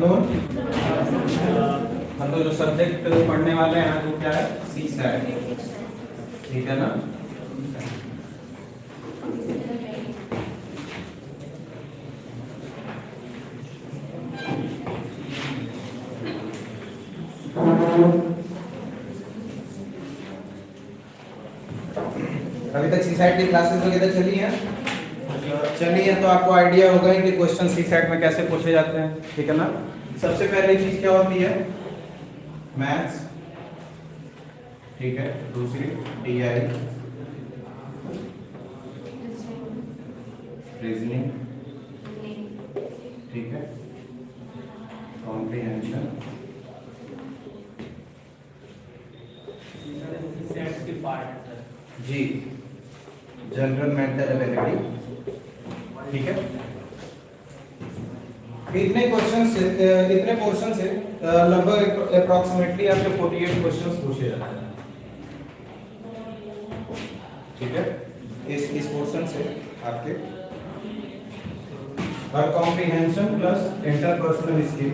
Known. हम तो जो सब्जेक्ट पढ़ने वाले हैं वो क्या है, सी सैट, ठीक है ना। अभी तक सी सैट की क्लासेस वगैरह चली हैं, चली है, तो आपको आइडिया होगा कि क्वेश्चन सी सेट में कैसे पूछे जाते हैं, ठीक है ना। सबसे पहली चीज क्या होती है, मैथ्स, ठीक है। दूसरी टीआई, रीजनिंग, ठीक है। कॉम्प्रिहेंशन, जी, जनरल मेंटल एबिलिटी, ठीक है। इतने क्वेश्चन से, इतने पोर्शन से लगभग अप्रॉक्सीमेटली आपके 48 क्वेश्चंस पूछे जाते हैं, ठीक है। इस पोर्शन से आपके और कॉम्प्रिहेंशन प्लस इंटरपर्सनल स्किल,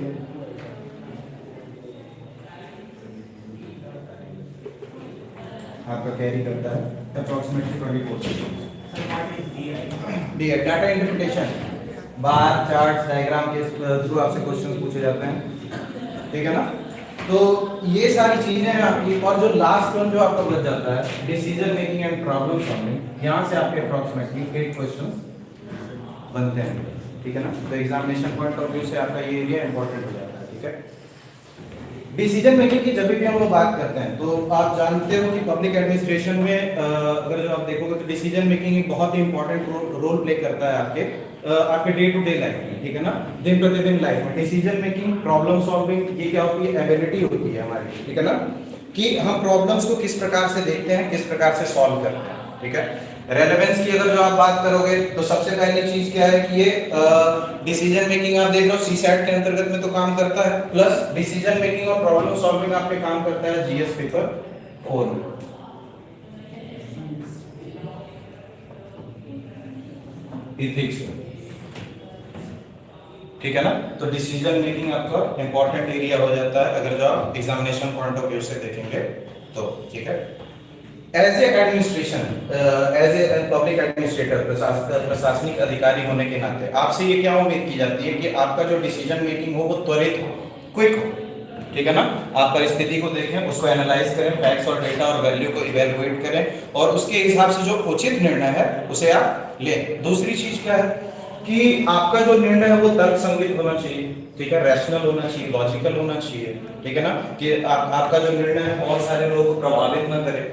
आपका कैरी करता है approximately 24 data interpretation, bar chart diagram के थ्रू आपसे क्वेश्चंस पूछे जाते हैं, ठीक है ना। तो ये सारी चीजें हैं आपकी। और जो लास्ट वन जो आपका बच जाता है, decision making and problem solving, यहाँ से आपके अप्रॉक्सीमेटली 8 क्वेश्चंस बनते हैं, ठीक है ना। तो एग्जामिनेशन पॉइंट ऑफ व्यू से आपका ये एरिया इंपॉर्टेंट हो जाता है, ठीक है। डिसीजन मेकिंग की जब भी हम लोग बात करते हैं तो आप जानते हो कि पब्लिक एडमिनिस्ट्रेशन में अगर जो आप देखोगे तो डिसीजन मेकिंग एक बहुत ही इंपॉर्टेंट रोल प्ले करता है आपके डे टू डे लाइफ में, ठीक है ना। दिन प्रतिदिन लाइफ में डिसीजन मेकिंग, प्रॉब्लम सॉल्विंग, ये क्या होती है, एबिलिटी होती है हमारी, ठीक है ना, कि हम प्रॉब्लम्स को किस प्रकार से देखते हैं, किस प्रकार से सॉल्व करते हैं, ठीक है। रेलेवेंस की अगर जो आप बात करोगे तो सबसे पहली चीज क्या है कि ये डिसीजन मेकिंग आप देख रहे हो सी सैट के अंतर्गत में तो काम करता है, प्लस डिसीजन मेकिंग और प्रॉब्लम सॉल्विंग आपके काम करता है जीएस पेपर 4 में, इथिक्स में, ठीक है ना। तो डिसीजन मेकिंग आपका इंपॉर्टेंट एरिया हो जाता है अगर जो आप एग्जामिनेशन पॉइंट ऑफ व्यू से देखेंगे तो, ठीक है। As a administration, as a public administrator, प्रशासनिक अधिकारी होने के नाते आपसे ये क्या उम्मीद की जाती है कि आपका जो डिसीजन मेकिंग हो वो त्वरित हो, क्विक हो, ठीक है ना। आप परिस्थिति को देखें, उसको एनालाइज करें, फैक्ट्स और डेटा और वैल्यू को इवैल्यूएट करें और उसके हिसाब से जो उचित निर्णय है उसे आप लें। दूसरी चीज क्या है कि आपका जो निर्णय है वो तर्क संगत होना चाहिए, ठीक है, रैशनल होना चाहिए, लॉजिकल होना चाहिए, ठीक है ना, कि आपका जो निर्णय है बहुत सारे लोगों को प्रभावित न करे,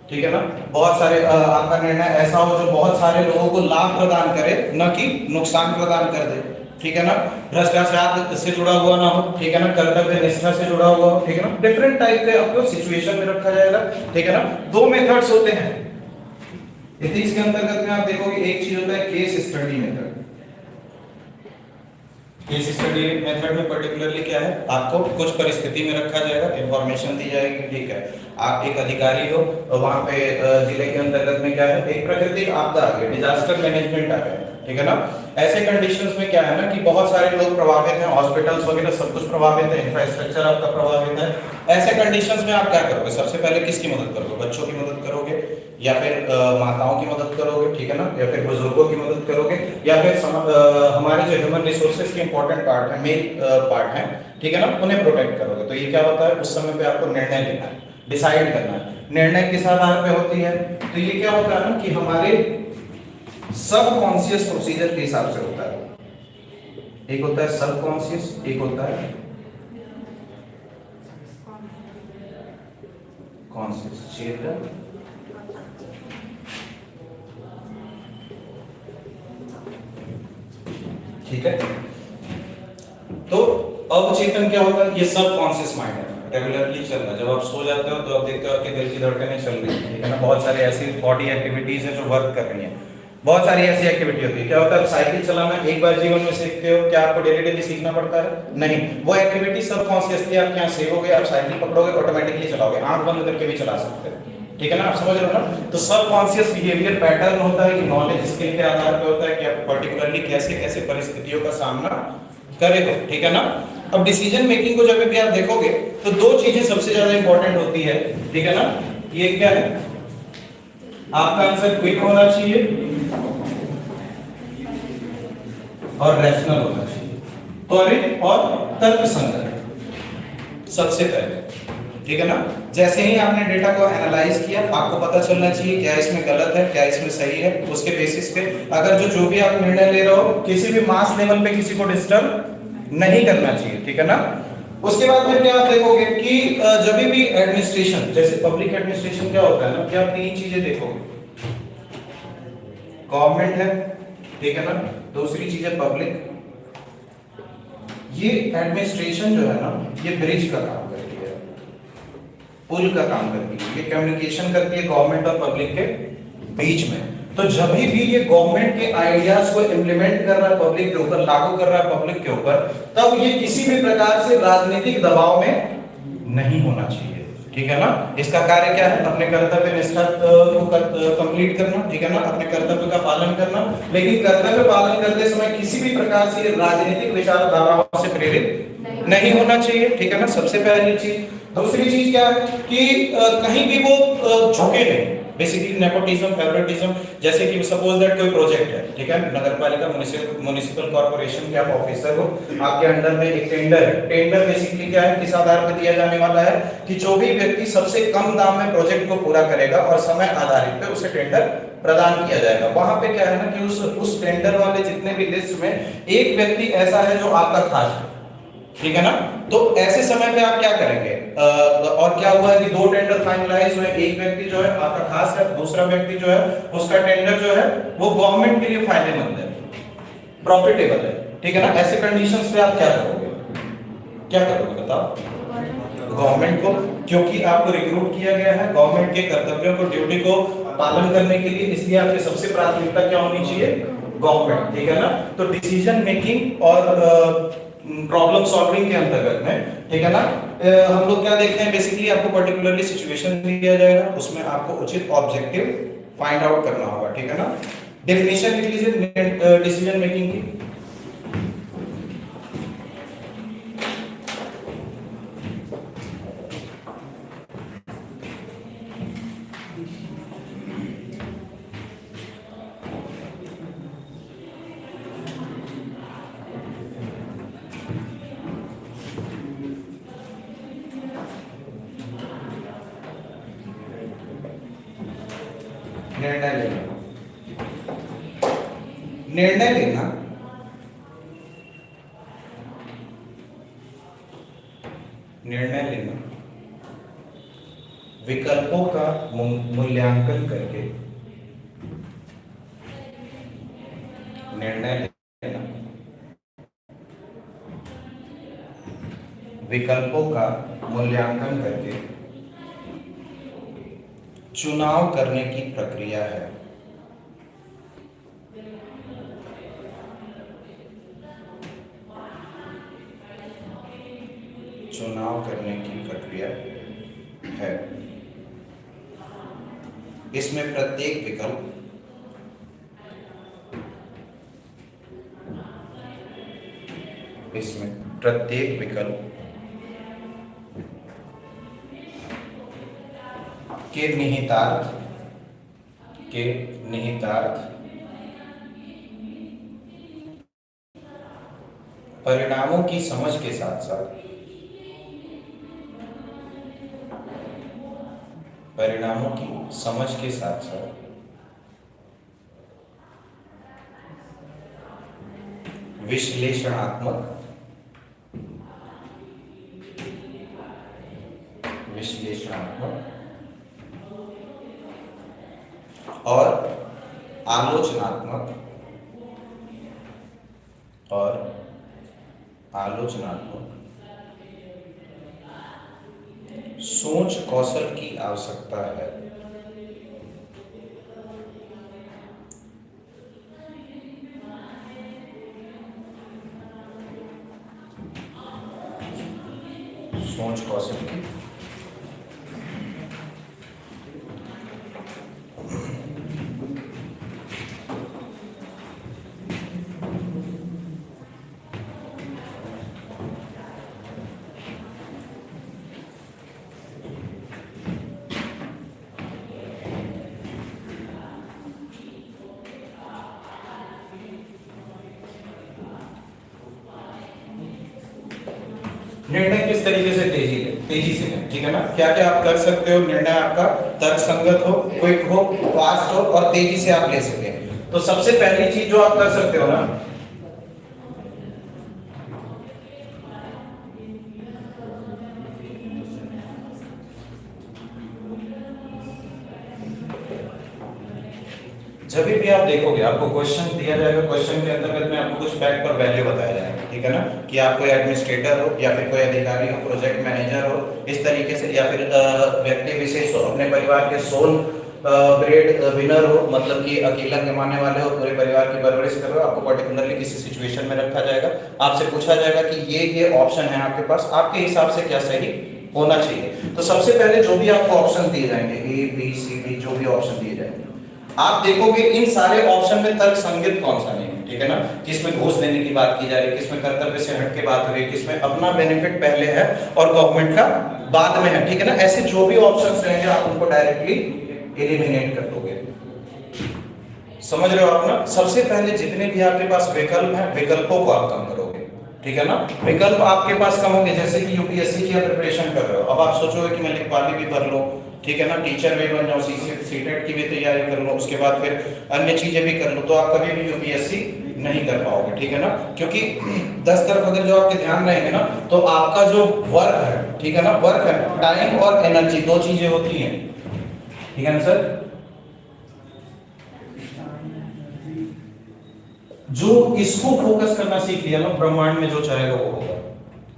ठीक है ना। बहुत सारे आपका निर्णय ऐसा हो जो बहुत सारे लोगों को लाभ प्रदान करे, न कि नुकसान प्रदान कर दे, ठीक है ना। भ्रष्टाचार से जुड़ा हुआ ना हो, ठीक है ना, कर्तव्य निष्ठा से जुड़ा हुआ हो, ठीक है ना। डिफरेंट टाइप के आपको सिचुएशन में रखा जाएगा, ठीक है ना। दो मेथड्स होते हैं एथिक्स के अंतर्गत में, आप देखोगे एक चीज होता है case study method. Case study method में पर्टिकुलरली क्या है, आपको कुछ परिस्थिति में रखा जाएगा, इंफॉर्मेशन दी जाएगी, ठीक है। आप एक अधिकारी हो, वहां पे जिले के अंतर्गत में क्या है, एक प्राकृतिक आपदा आ गई, डिजास्टर मैनेजमेंट आ गया, ठीक है ना। ऐसे कंडीशंस में क्या है ना कि बहुत सारे लोग प्रभावित हैं, हॉस्पिटल्स वगैरह सब कुछ प्रभावित है, इंफ्रास्ट्रक्चर आपका प्रभावित है। ऐसे कंडीशंस में आप क्या करोगे, सबसे पहले किसकी मदद करोगे, बच्चों की मदद करोगे या फिर माताओं की मदद करोगे, ठीक है ना, या फिर बुजुर्गों की मदद करोगे, या फिर हमारे जो ह्यूमन रिसोर्सेज के इंपॉर्टेंट पार्ट है, मेल पार्ट है, ठीक है ना, उन्हें प्रोटेक्ट करोगे। तो ये क्या होता है, उस समय पे आपको निर्णय लेना है, डिसाइड करना है, निर्णय किस आधार पे होती है। तो ये क्या होता है ना कि हमारे सबकॉन्शियस प्रोसीजर के हिसाब से होता है। एक होता है सबकॉन्शियस, एक होता है कॉन्शियस, चेतन, ठीक है। तो अवचेतन क्या होता है, ये सबकॉन्शियस माइंड है, रेगुलरली चल रहा है। जब आप सो जाते हो तो आप देखते हो आपके दिल की धड़कनें चल रही हैं, ठीक है ना। बहुत सारी ऐसी बॉडी एक्टिविटीज हैं जो वर्क कर रही हैं, बहुत सारी ऐसी एक्टिविटी होती है। क्या होता है, साइकिल चलाना एक बार जीवन में सीखते हो, क्या आपको डेली डेली सीखना पड़ता है, नहीं। वो एक्टिविटी सबकॉन्शियसली आप क्या सीखोगे, आप साइकिल पकड़ोगे ऑटोमेटिकली चलाओगे, आंख बंद करके भी चला सकते हो, ठीक है ना, आप समझ रहे हो ना। तो सबकॉन्शियस बिहेवियर पैटर्न होता है कि नॉलेज स्किल के आधार पर होता है कि आप पर्टिकुलरली कैसे कैसे परिस्थितियों का सामना करेंगे, ठीक है ना। अब डिसीजन मेकिंग को जब भी आप देखोगे तो दो चीजें सबसे ज्यादा इंपॉर्टेंट होती है, ठीक है ना। ये क्या है, आपका आंसर क्विक होना चाहिए और रैशनल होना चाहिए, त्वरित और तर्कसंगत सबसे पहले, ठीक है ना। जैसे ही आपने डेटा को एनालाइज किया, आपको पता चलना चाहिए क्या इसमें गलत है, क्या इसमें सही है। उसके बेसिस पे अगर जो भी आप निर्णय ले रहे हो, किसी भी मास लेवल पे किसी को डिस्टर्ब नहीं करना चाहिए, ठीक है ना। उसके बाद में क्या आप देखोगे कि जब भी एडमिनिस्ट्रेशन, जैसे पब्लिक एडमिनिस्ट्रेशन क्या होता है ना, कि आप तीन चीजें देखोगे, गवर्नमेंट है, ठीक है ना, दूसरी चीज है पब्लिक। ये एडमिनिस्ट्रेशन जो है ना, ये ब्रिज का काम करती है, पुल का काम करती है, ये कम्युनिकेशन करती है गवर्नमेंट और पब्लिक के बीच में। तो जब भी ये गवर्नमेंट के आइडियाज को इंप्लीमेंट कर रहा है पब्लिक के ऊपर, लागू कर रहा है पब्लिक के ऊपर, तब ये किसी भी प्रकार से राजनीतिक दबाव में नहीं होना चाहिए, ठीक है ना। इसका कार्य क्या है, अपने कर्तव्य निष्ठा को कंप्लीट करना, ठीक है ना, अपने कर्तव्य का पालन करना, लेकिन कर्तव्य पालन करते समय किसी भी प्रकार से राजनीतिक विचारधाराओं से प्रेरित नहीं होना चाहिए, ठीक है ना, सबसे पहली चीज। दूसरी चीज क्या है कि कहीं भी वो झुके नहीं, बेसिकली नेपोटिज्म, फेवरेटिज्म। जैसे कि सपोज दैट कोई प्रोजेक्ट है, ठीक है, नगरपालिका म्युनिसिपल कॉर्पोरेशन के आप ऑफिसर हो, आपके अंडर में एक टेंडर है। टेंडर बेसिकली क्या है, किस आधार पर दिया जाने वाला है कि जो भी व्यक्ति सबसे कम दाम में प्रोजेक्ट को पूरा करेगा और समय आधारित पे उसे टेंडर प्रदान किया जाएगा। वहां पे क्या है ना कि उस टेंडर वाले जितने भी लिस्ट में एक व्यक्ति ऐसा है जो आपका खास है, ठीक है ना। तो ऐसे समय पे आप क्या करेंगे, और क्या हुआ है कि दो टेंडर फाइनलाइज हुए, एक व्यक्ति जो है आपका खास है, दूसरा व्यक्ति जो है उसका टेंडर जो है वो गवर्नमेंट के लिए फायदेमंद है, प्रॉफिटेबल है, ठीक है ना। ऐसे कंडीशंस पे आप क्या करोगे, क्या करोगे बताओ। गवर्नमेंट को, क्योंकि आपको रिक्रूट किया गया है गवर्नमेंट के कर्तव्यों को, ड्यूटी को पालन करने के लिए, इसलिए आपकी सबसे प्राथमिकता क्या होनी चाहिए, गवर्नमेंट, ठीक है ना। तो डिसीजन मेकिंग और प्रॉब्लम सॉल्विंग के अंतर्गत में, ठीक है ना, हम लोग क्या देखते हैं, बेसिकली आपको पर्टिकुलरली सिचुएशन दिया जाएगा, उसमें आपको उचित ऑब्जेक्टिव फाइंड आउट करना होगा, ठीक है ना। डेफिनेशन लिख लीजिए डिसीजन मेकिंग की। निर्णय लेना, निर्णय लेना निर्णय लेना विकल्पों का मूल्यांकन करके, निर्णय लेना विकल्पों का मूल्यांकन करके चुनाव करने की प्रक्रिया है। चुनाव करने की प्रक्रिया है। इसमें प्रत्येक विकल्प के निहितार्थ परिणामों की समझ के साथ साथ विश्लेषणात्मक और आलोचनात्मक सोच कौशल की आवश्यकता है। सोच कौशल की निर्णय किस तरीके से तेजी से लें, ठीक है ना। क्या क्या आप कर सकते हो, निर्णय आपका तर्कसंगत हो, क्विक हो, फास्ट हो और तेजी से आप ले सके। तो सबसे पहली चीज जो आप कर सकते हो ना, जब भी आप देखोगे आपको क्वेश्चन दिया जाएगा, क्वेश्चन के अंतर्गत में आपको कुछ फैक्ट और वैल्यू बताया जाएगा, ठीक है ना, कि आप कोई एडमिनिस्ट्रेटर हो या फिर कोई अधिकारी हो, प्रोजेक्ट मैनेजर हो, इस तरीके से, या फिर व्यक्ति विशेष हो, अपने परिवार के सोल ब्रेड विनर हो, मतलब कि अकेला कमाने वाले हो, पूरे परिवार की परवरिश कर रहे हो, आपको पर्टिकुलरली किसी सिचुएशन में रखा जाएगा, आपसे पूछा जाएगा कि ये ऑप्शन है आपके पास, आपके हिसाब से क्या सही होना चाहिए। तो सबसे पहले जो भी आपको ऑप्शन दिए जाएंगे, ए बी सी डी, जो भी ऑप्शन दिए जाएंगे, आप देखोगे इन सारे ऑप्शन में तर्क संगत कौन सा नहीं है, ठीक है ना। किसमें घूस देने की बात की जा रही है, किसमें कर्तव्य से हट के बात हो रही है, किसमें अपना बेनिफिट पहले है और गवर्नमेंट का बाद में है, ठीक है ना। ऐसे जो भी ऑप्शंस रहेंगे आप उनको डायरेक्टली एलिमिनेट कर दोगे। समझ रहे हो आप ना। सबसे पहले जितने भी आपके पास विकल्प हैं, विकल्पों को आप कम करोगे, ठीक है ना। विकल्प आपके पास कम होंगे, जैसे कि यूपीएससी की प्रिपरेशन कर रहे हो, अब आप सोचोगे कि मैं लेखपाली भी भर लूं, ठीक है ना, टीचर भी बन जाऊं, सीटेट की भी तैयारी कर लूं, उसके बाद फिर अन्य चीजें भी कर लूं, तो आप कभी भी यूपीएससी नहीं कर पाओगे, ठीक है ना। क्योंकि 10 तरफ अगर जो आपके ध्यान रहेंगे ना, तो आपका जो वर्क है, ठीक है ना, वर्क है, टाइम और एनर्जी, दो चीजें होती हैं, ठीक है ना सर। जो इसको फोकस करना सीख लिया ना, ब्रह्मांड में जो चाहेगा वो होगा।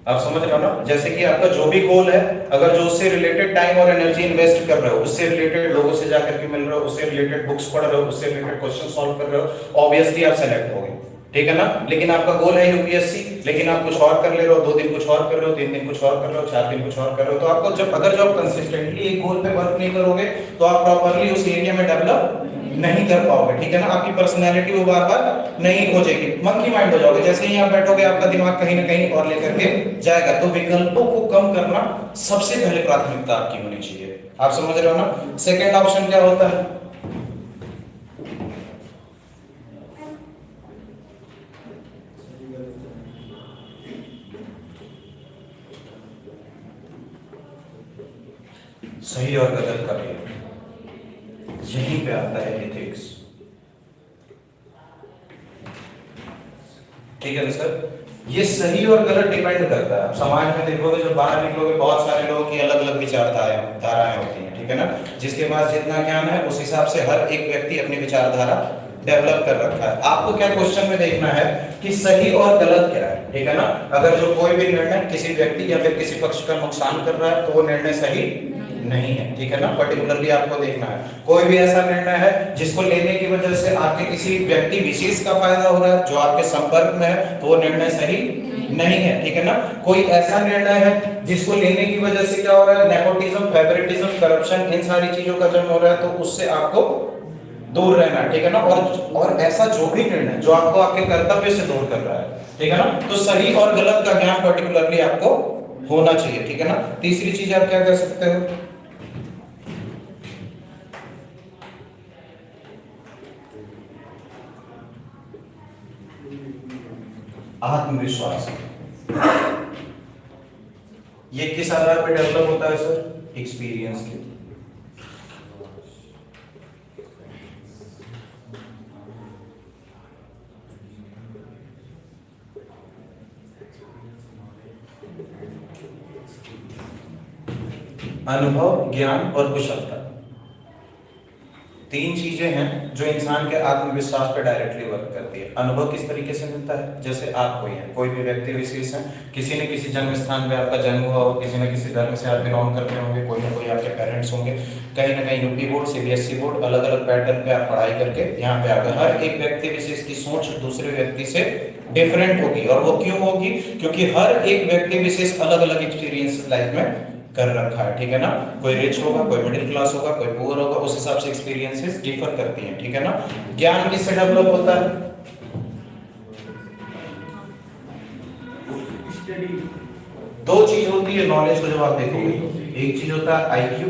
आप समझ रहे हो ना। जैसे कि आपका जो भी गोल है, अगर जो उससे रिलेटेड टाइम और एनर्जी इन्वेस्ट कर रहे हो, उससे रिलेटेड लोगों से जाकर के मिल रहे हो, उससे रिलेटेड बुक्स पढ़ रहे हो, उससे रिलेटेड क्वेश्चन सॉल्व कर रहे हो, ऑब्वियसली आप सेलेक्ट होगे, ठीक है ना। लेकिन आपका गोल है यूपीएससी, लेकिन आप कुछ और कर ले रहे हो, 2 दिन कुछ और कर रहे हो, 3 दिन कुछ और कर रहे हो, 4 दिन कुछ और कर रहे हो, तो आपको जब अगर जो आप कंसिस्टेंटली एक गोल पे वर्क नहीं करोगे, तो आप प्रॉपर्ली उस एरिया में डेवलप नहीं कर पाओगे, ठीक है ना। आपकी पर्सनैलिटी वो बार बार नहीं खोजेगी, मंकी माइंड हो जाओगे, जैसे ही आप बैठोगे आपका दिमाग कहीं ना कहीं और लेकर के जाएगा। तो विकल्पों को कम करना सबसे पहले प्राथमिकता आपकी होनी चाहिए। आप समझ रहे हो ना। सेकंड ऑप्शन क्या होता है, सही और गलत का भेद, यहीं पे आता है एथिक्स, ठीक है ना सर। ये सही और गलत डिपेंड करता है। समाज में देखोगे, जब बाहर निकलोगे, बहुत सारे लोगों की अलग अलग विचारधाराएं होती हैं, ठीक है ना। जिसके पास जितना ज्ञान है उस हिसाब से हर एक व्यक्ति अपनी विचारधारा डेवलप कर रखा है। आपको क्या क्वेश्चन में देखना है कि सही और गलत क्या है, ठीक है ना। अगर जो कोई भी निर्णय किसी व्यक्ति या फिर किसी पक्ष का नुकसान कर रहा है, तो वो निर्णय सही नहीं है, ठीक है ना। पर्टिकुलरली आपको देखना है, कोई भी ऐसा निर्णय है जिसको लेने की वजह से आपके किसी व्यक्ति विशेष का फायदा हो रहा है, जो आपके संपर्क में है, तो वो निर्णय सही नहीं है, ठीक है ना। कोई ऐसा निर्णय है जिसको लेने की वजह से क्या हो रहा है, नेपोटिज्म, फेवरेटिज्म, करप्शन, इन सारी चीजों का जन्म हो रहा है, तो उससे आपको दूर रहना है, ठीक है ना। और ऐसा जो भी निर्णय जो आपको आपके कर्तव्य से दूर कर रहा है, ठीक है ना, तो सही और गलत का ज्ञान पर्टिकुलरली आपको होना चाहिए, ठीक है ना। तीसरी चीज आप क्या कर सकते हो, आत्मविश्वास। ये किस आधार पर डेवलप होता है सर, एक्सपीरियंस के। अनुभव, ज्ञान और कुशलता, 3 चीजें हैं जो इंसान के आत्मविश्वास पर डायरेक्टली वर्क करती है। अनुभव किस तरीके से मिलता है, जैसे आप कोई हैं, कोई भी व्यक्ति विशेष है, किसी न किसी जन्म स्थान पे आपका जन्म हुआ हो, किसी न किसी धर्म से आप बिलोंग करते होंगे, कोई ना कोई आपके पेरेंट्स होंगे, कहीं ना कहीं यूपी बोर्ड, सीबीएसई बोर्ड, अलग अलग पैटर्न पे आप पढ़ाई करके यहाँ पे आ गए। हर एक व्यक्ति विशेष की सोच दूसरे व्यक्ति से डिफरेंट होगी, और वो क्यों होगी, क्योंकि हर एक व्यक्ति विशेष अलग अलग एक्सपीरियंस लाइफ में कर रखा है, ठीक है ना। कोई रिच होगा, कोई मिडिल क्लास होगा, कोई पुअर होगा, उस हिसाब से एक्सपीरियंसेस डिफर करती हैं, ठीक है ना। ज्ञान किससे डेवलप होता है, दो चीज होती है नॉलेज को जब आप देखोगे, एक चीज होता है आईक्यू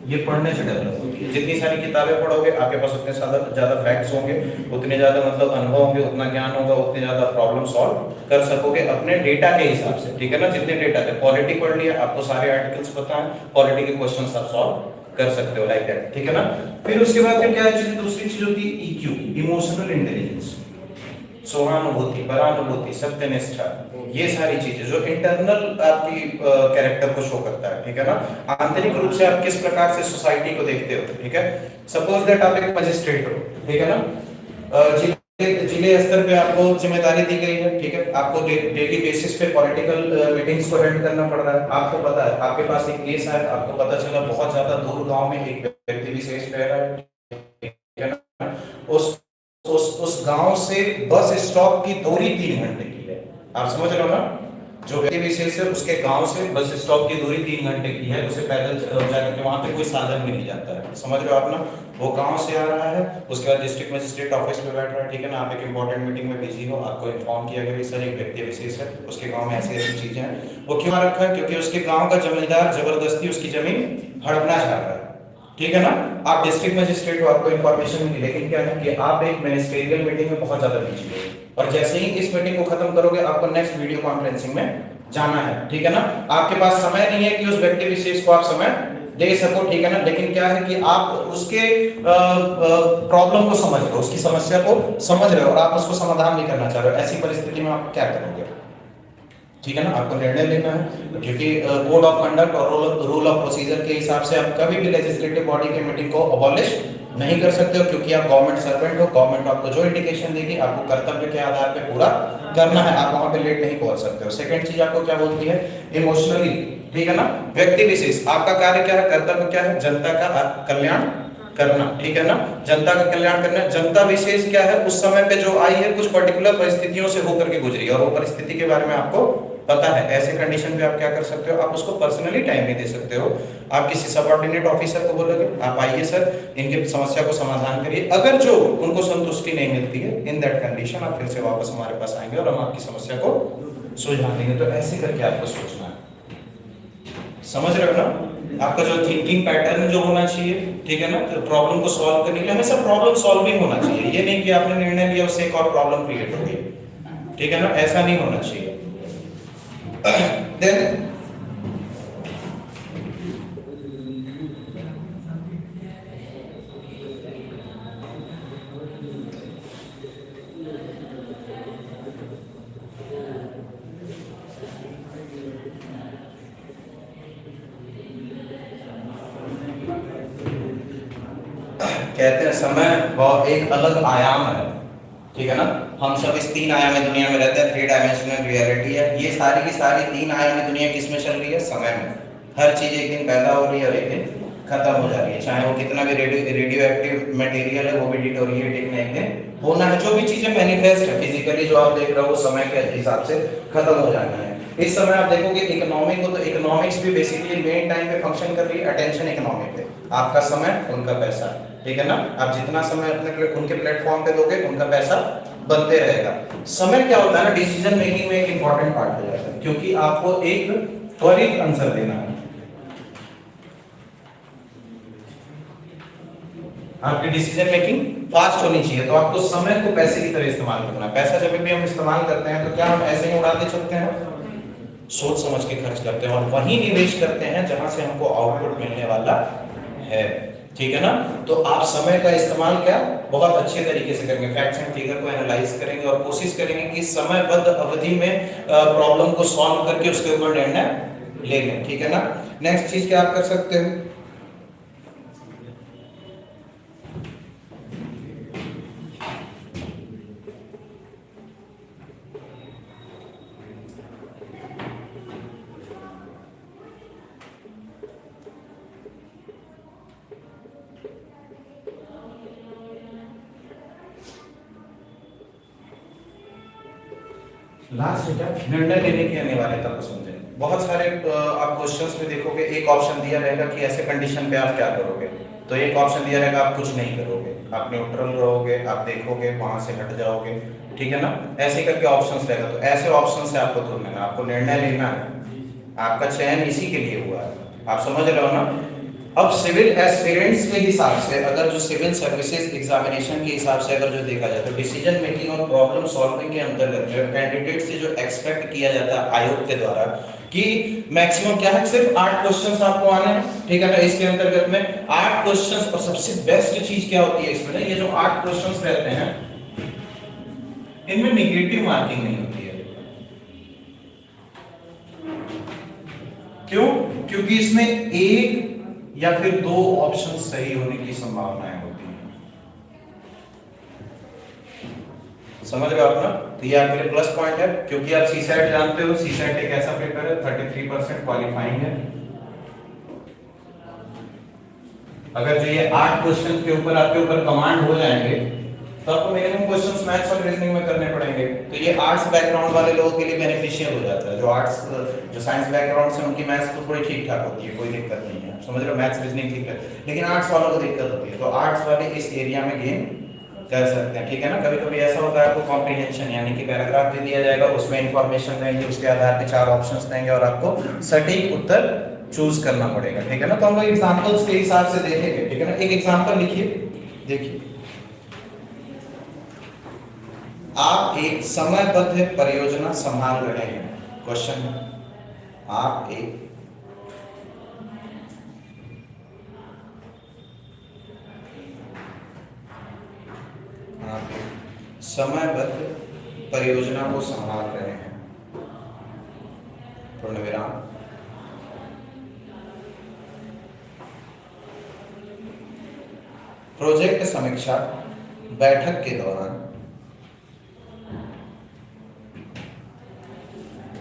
ये पढ़ने से डेवलप होती है। जितनी सारी किताबें पढ़ोगे आपके पास उतने ज्यादा फैक्ट्स होंगे, उतने ज्यादा मतलब अनुभव होंगे, उतना ज्ञान होगा, उतने ज्यादा प्रॉब्लम सॉल्व कर सकोगे अपने डेटा के हिसाब से, ठीक है ना। जितने डेटा थे, पॉलिटी पढ़ लिया, आपको सारे आर्टिकल्स पता है, पॉलिटी के क्वेश्चंस आप सॉल्व कर सकते हो लाइक दैट, ठीक है ना। फिर उसके बाद फिर क्या चीज, दूसरी चीज होती है ईक्यू, इमोशनल इंटेलिजेंस, सहानुभूति, परानुभूति, सत्यनिष्ठा, ये सारी चीजें जो इंटरनल आपकी कैरेक्टर को शो करता है, ठीक है ना। आंतरिक रूप से आप किस प्रकार से सोसाइटी को देखते हो, ठीक है। सपोज दैट आप एक मजिस्ट्रेट हो, ठीक है ना। जिले स्तर पे आपको जिम्मेदारी दी गई है, ठीक है। आपको डेली बेसिस पे पॉलिटिकल मीटिंग्स को अटेंड करना पड़ रहा है। आपको पता है आपके पास एक केस है, आपको पता चला बहुत ज्यादा दूर गांव में एक व्यक्ति विशेष रह रहा है, ठीक है ना। उस गांव से बस स्टॉप की दूरी 3 घंटे की है, आप समझ रहे हो ना। जो व्यक्ति विशेष है उसके गांव से बस स्टॉप की दूरी 3 घंटे की है, उसे पैदल जाकर के वहां पे कोई साधन नहीं जाता है, समझ रहे हो आप ना। वो गांव से आ रहा है, उसके बाद डिस्ट्रिक्ट मजिस्ट्रेट ऑफिस में बैठ रहा है, ठीक है ना। आप एक इंपॉर्टेंट मीटिंग में बिजी हो, आपको इन्फॉर्म किया गया सर एक व्यक्ति विशेष है, उसके गांव में ऐसी ऐसी चीजें हैं। वो क्यों रखा है, क्योंकि उसके गांव का जमींदार जबरदस्ती उसकी जमीन हड़पना चाह रहा है, ठीक है ना। आप डिस्ट्रिक्ट मजिस्ट्रेट हो, आपको इंफॉर्मेशन मिली, लेकिन क्या है कि आप एक मिनिस्ट्रियल मीटिंग में बहुत ज्यादा बिजी हो, और जैसे ही इस मीटिंग को खत्म करोगे आपको नेक्स्ट वीडियो कॉन्फ्रेंसिंग में जाना है, ठीक है ना। आपके पास समय नहीं है कि उस व्यक्ति विशेष को आप समय दे सको, ठीक है ना। लेकिन क्या है कि आप उसके प्रॉब्लम को समझ रहे हो, उसकी समस्या को समझ रहे हो, और आप उसको समाधान नहीं करना चाह रहे हो। ऐसी परिस्थिति में आप क्या करोगे, ठीक है ना। आपको निर्णय लेना है, क्योंकि कोड ऑफ कंडक्ट और रूल ऑफ प्रोसीजर के हिसाब से आप कभी भी लेजिस्लेटिव बॉडी के मीटिंग को अबॉलिश नहीं कर सकते हो, क्योंकि आप गवर्नमेंट सर्वेंट हो। गवर्नमेंट आपको जो इंडिकेशन देगी आपको कर्तव्य के आधार पे पूरा करना है, आप वहां पे लेट नहीं पहुंच सकते हो। सेकंड चीज आपको क्या बोलती है, इमोशनली, ठीक है ना। व्यक्ति विशेष, आपका कार्य क्या है, कर्तव्य क्या है, जनता का कल्याण करना, ठीक है ना। जनता का कल्याण करना। जनता विशेष क्या है, उस समय पे जो आई है कुछ पर्टिकुलर परिस्थितियों से होकर के गुजरी, और वो परिस्थिति के बारे में आपको पता है। ऐसे कंडीशन पे आप क्या कर सकते हो, आप उसको पर्सनली टाइम नहीं दे सकते हो। आप किसी सबऑर्डिनेट ऑफिसर को बोलोगे आप आइए सर इनके समस्या को समाधान करिए, अगर जो उनको संतुष्टि नहीं मिलती है, इन दैट कंडीशन आप फिर से वापस हमारे पास आएंगे और हम आपकी समस्या को सुलझा देंगे। तो ऐसे करके आपको सोचना है, समझ रहे हो ना। आपका जो थिंकिंग पैटर्न जो होना चाहिए, ठीक है ना। तो प्रॉब्लम को सॉल्व करने के लिए हमेशा प्रॉब्लम सॉल्विंग होना चाहिए, ये नहीं कि आपने निर्णय लिया उससे एक और प्रॉब्लम क्रिएट हो गई, ठीक है ना। ऐसा नहीं होना चाहिए। Then कहते हैं समय बहुत एक अलग आयाम है, ठीक है ना। हम सब इस 3 आयामी दुनिया में रहते हैं, 3 डायमेंशनल रियलिटी है। ये सारी की सारी 3 आयामी दुनिया किस में चल रही है, समय में। हर चीज एक दिन पैदा हो रही है और एक दिन खत्म हो जा रही है, चाहे वो कितना भी रेडियो एक्टिव मटेरियल है वो भी डिटोरिएट एक ना एक दिन होना है। जो भी चीजें मैनिफेस्ट है फिजिकली जो आप देख रहे हो वो समय के हिसाब से खत्म हो जानी है। इस समय आप देखोगे इकोनॉमी को, तो इकोनॉमिक्स भी बेसिकली मेन टाइम पे फंक्शन कर रही है, अटेंशन इकोनॉमी पे। आपका समय उनका पैसा, ठीक है ना। आप जितना समय अपने उनके प्लेटफॉर्म पे दोगे उनका पैसा बनते रहेगा। समय क्या होता है ना, डिसीजन मेकिंग में एक इंपॉर्टेंट पार्ट हो जाता है, क्योंकि आपको एक त्वरित आंसर देना है। आपकी डिसीजन मेकिंग फास्ट होनी चाहिए, तो आपको समय को पैसे की तरह इस्तेमाल करना है। पैसा जब भी हम इस्तेमाल करते हैं तो क्या हम ऐसे ही उड़ाते चलते हैं, सोच समझ के खर्च करते हैं और वहीं निवेश करते हैं जहां से हमको आउटपुट मिलने वाला है, ठीक है ना। तो आप समय का इस्तेमाल क्या बहुत अच्छे तरीके से करेंगे, फैक्ट्स एंड फिगर को एनालाइज करेंगे और कोशिश करेंगे कि समयबद्ध अवधि में प्रॉब्लम को सॉल्व करके उसके ऊपर निर्णय ले लें, ठीक है ना। नेक्स्ट चीज क्या आप कर सकते हो, लास्ट क्या निर्णय लेने की अनिवार्यता को समझें। बहुत सारे आप क्वेश्चंस में देखोगे एक ऑप्शन दिया रहेगा कि ऐसे कंडीशन पे आप क्या करोगे, तो एक ऑप्शन दिया रहेगा आप कुछ नहीं करोगे, आप न्यूट्रल रहोगे, आप देखोगे वहां से हट जाओगे, ठीक है ना। ऐसे करके ऑप्शंस रहेगा, तो ऐसे ऑप्शन से आपको चुनना है, आपको निर्णय लेना है। आपका चयन इसी के लिए हुआ है, आप समझ रहे हो ना। अब सिविल एस्पिरेंट्स के हिसाब से, अगर जो सिविल सर्विसेज एग्जामिनेशन के हिसाब से अगर जो देखा जाए तो डिसीजन मेकिंग और प्रॉब्लम सॉल्विंग के अंतर्गत जो कैंडिडेट से जो एक्सपेक्ट किया जाता है आयोग के द्वारा कि मैक्सिमम क्या है, सिर्फ 8 क्वेश्चंस आपको आने हैं, ठीक है ना। इसके अंतर्गत में 8 क्वेश्चंस, और सबसे बेस्ट चीज क्या होती है इसमें, ये जो 8 क्वेश्चंस रहते हैं इनमें नेगेटिव मार्किंग नहीं होती है। क्यों? क्योंकि इसमें एक या फिर 2 ऑप्शन सही होने की संभावनाएं होती हैं। समझ रहे हो आप ना? तो ये आपके लिए प्लस पॉइंट है, क्योंकि आप सीसेट जानते हो, सीसेट एक ऐसा पेपर है 33% क्वालिफाइंग है। अगर जो ये 8 क्वेश्चन के ऊपर आपके ऊपर कमांड हो जाएंगे तो आपको मिनिमम क्वेश्चंस मैथ्स और रीजनिंग में करने पड़ेंगे। तो ये आर्ट्स बैकग्राउंड वाले लोगों के लिए बेनिफिशियल हो जाता है। जो साइंस बैकग्राउंड से उनकी मैथ्स तो थोड़ी ठीक ठाक होती है, कोई दिक्कत नहीं है, समझ रहे हो, मैथ्स रीजनिंग ठीक है। लेकिन आर्ट्स वालों को दिक्कत होती है, तो आर्ट्स वाले इस एरिया में गेम कर सकते हैं, ठीक है ना। कभी कभी ऐसा होता है आपको कॉम्प्रिहेंशन यानी कि पैराग्राफ दे दिया जाएगा, उसमें इंफॉर्मेशन देंगे, उसके आधार पे 4 ऑप्शंस देंगे और आपको सटीक उत्तर चूज करना पड़ेगा, ठीक है ना। तो हम लोग एग्जांपल्स के हिसाब से देखेंगे, ठीक है ना। एक एग्जांपल लिखिए, देखिए, आप एक समयबद्ध परियोजना संभाल रहे हैं। क्वेश्चन है, आप एक समयबद्ध परियोजना को संभाल रहे हैं, पूर्ण विराम। प्रोजेक्ट समीक्षा बैठक के दौरान,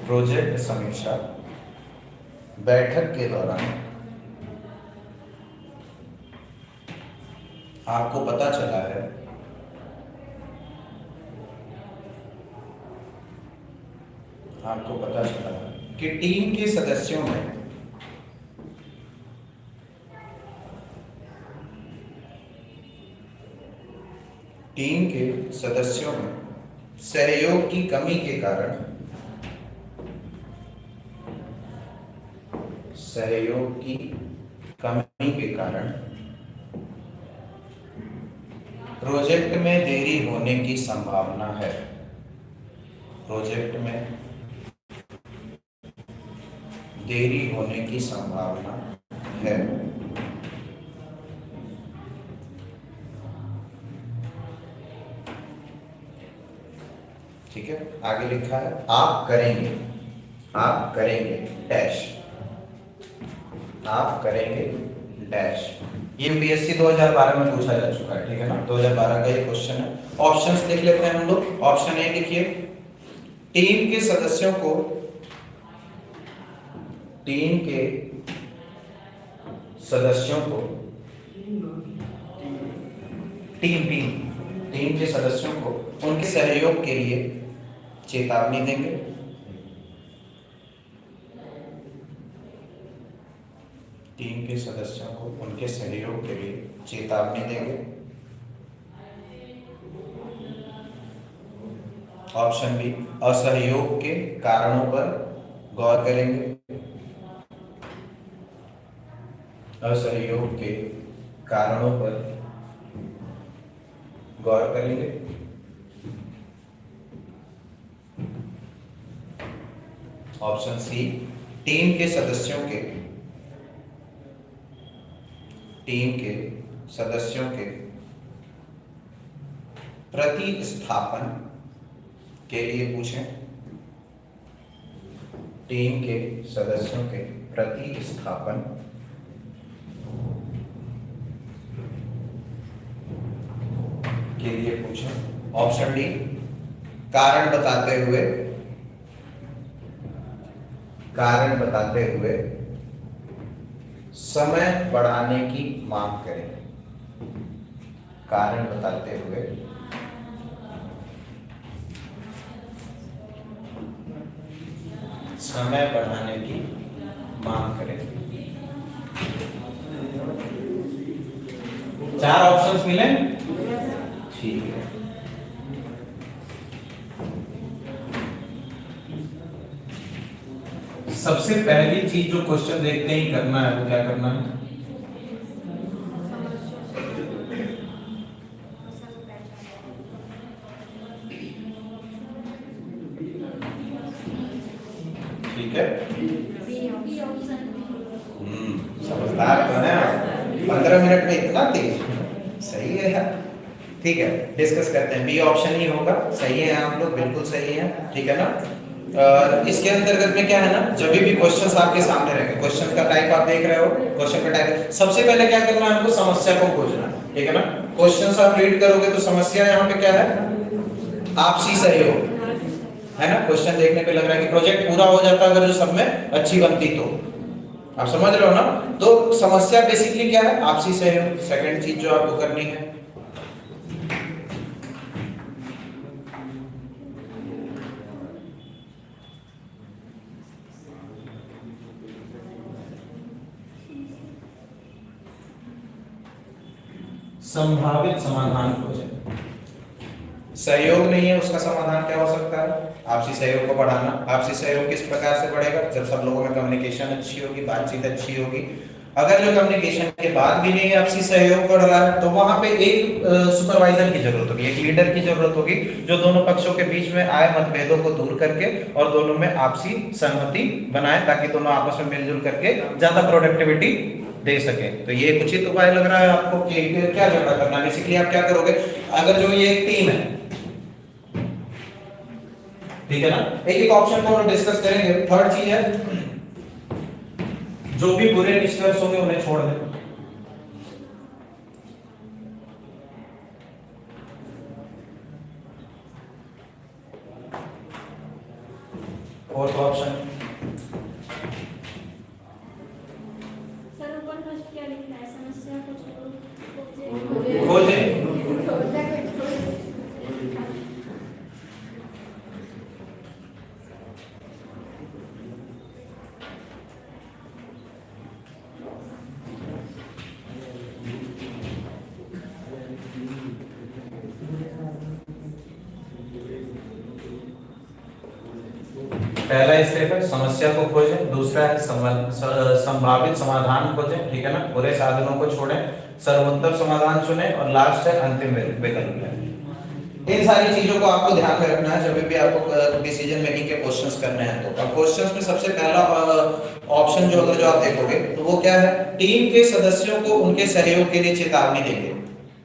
प्रोजेक्ट समीक्षा बैठक के दौरान आपको पता चला है कि टीम के सदस्यों में सहयोग की कमी के कारण प्रोजेक्ट में देरी होने की संभावना है। प्रोजेक्ट में देरी होने की संभावना है। ठीक है, आगे लिखा है आप करेंगे डैश, आप करेंगे डैश। ये बीएससी 2012 में पूछा जा चुका है, ठीक है ना, 2012 का ये क्वेश्चन है। ऑप्शंस देख लेते हैं हम लोग। ऑप्शन ए लिखिए, टीम के सदस्यों को टीम के सदस्यों को उनके सहयोग के लिए चेतावनी देंगे। टीम के सदस्यों को उनके सहयोग के लिए चेतावनी देंगे। ऑप्शन बी, असहयोग के कारणों पर गौर करेंगे। असहयोग के कारणों पर गौर करेंगे। ऑप्शन सी, टीम के सदस्यों के प्रतिस्थापन के लिए पूछें। टीम के सदस्यों के प्रतिस्थापन के लिए पूछें। ऑप्शन डी, कारण बताते हुए समय बढ़ाने की मांग करें। कारण बताते हुए समय बढ़ाने की मांग करें। 4 ऑप्शंस मिले, ठीक है। सबसे पहली चीज जो क्वेश्चन देखते ही करना है वो क्या करना है, ठीक है। समझदार तो है, 15 मिनट में इतना तेज, सही है यार। ठीक है, डिस्कस करते हैं। बी ऑप्शन ही होगा, सही है आप लोग, बिल्कुल सही है, ठीक है ना। इसके अंतर्गत में क्या है ना, जब भी क्वेश्चंस आपके सामने रहेंगे, क्वेश्चन का टाइप आप देख रहे हो, क्वेश्चन का टाइप सबसे पहले क्या करना है आपको, समस्या को खोजना, ठीक है ना। क्वेश्चंस आप रीड करोगे तो समस्या यहाँ पे क्या है, आपसी सहयोग, है ना। क्वेश्चन देखने पे लग रहा है कि प्रोजेक्ट पूरा हो जाता अगर जो सब में अच्छी बनती तो, आप समझ रहे हो ना। तो समस्या बेसिकली क्या है, आपसी सहयोग। सेकंड चीज जो आपको करनी है, संभावित समाधान खोजें। सहयोग नहीं है, उसका समाधान क्या हो सकता है, आपसी सहयोग को बढ़ाना। आपसी सहयोग किस प्रकार से बढ़ेगा, जब सब लोगों में कम्युनिकेशन अच्छी होगी, बातचीत अच्छी होगी। अगर जो कम्युनिकेशन के बाद भी नहीं आपसी सहयोग बढ़ रहा है, तो वहां पे एक सुपरवाइजर की जरूरत होगी, एक लीडर की जरूरत होगी, जो दोनों पक्षों के बीच में आए मतभेदों को दूर करके और दोनों में आपसी सहमति बनाए, ताकि दोनों आपस में मिलजुल करके ज्यादा प्रोडक्टिविटी दे सके। तो ये कुछ ही उपाय लग रहा है आपको कि क्या झगड़ा करना। बेसिकली आप क्या करोगे, अगर जो ये एक टीम है, ठीक है ना, एक एक ऑप्शन को हम डिस्कस करेंगे। थर्ड चीज है, जो भी बुरे निष्कर्ष होंगे उन्हें छोड़ दें। फोर्थ ऑप्शन, सर ऊपर फर्स्ट क्या लिखना है, समस्या को खोजें। पहला स्टेप है समस्या को खोजें, दूसरा है संभावित समाधान खोजें, ठीक है ना, बुरे साधनों को छोड़ें, सर्वोत्तम समाधान चुनें, और लास्ट है अंतिम विकल्प है। इन सारी चीजों को आपको ध्यान में रखना है जब भी आपको डिसीजन मेकिंग के क्वेश्चंस करने हैं। तो अब क्वेश्चंस में सबसे पहला ऑप्शन जो अगर जो आप देखोगे तो वो क्या है, टीम के सदस्यों को उनके सहयोग के लिए चेतावनी देंगे,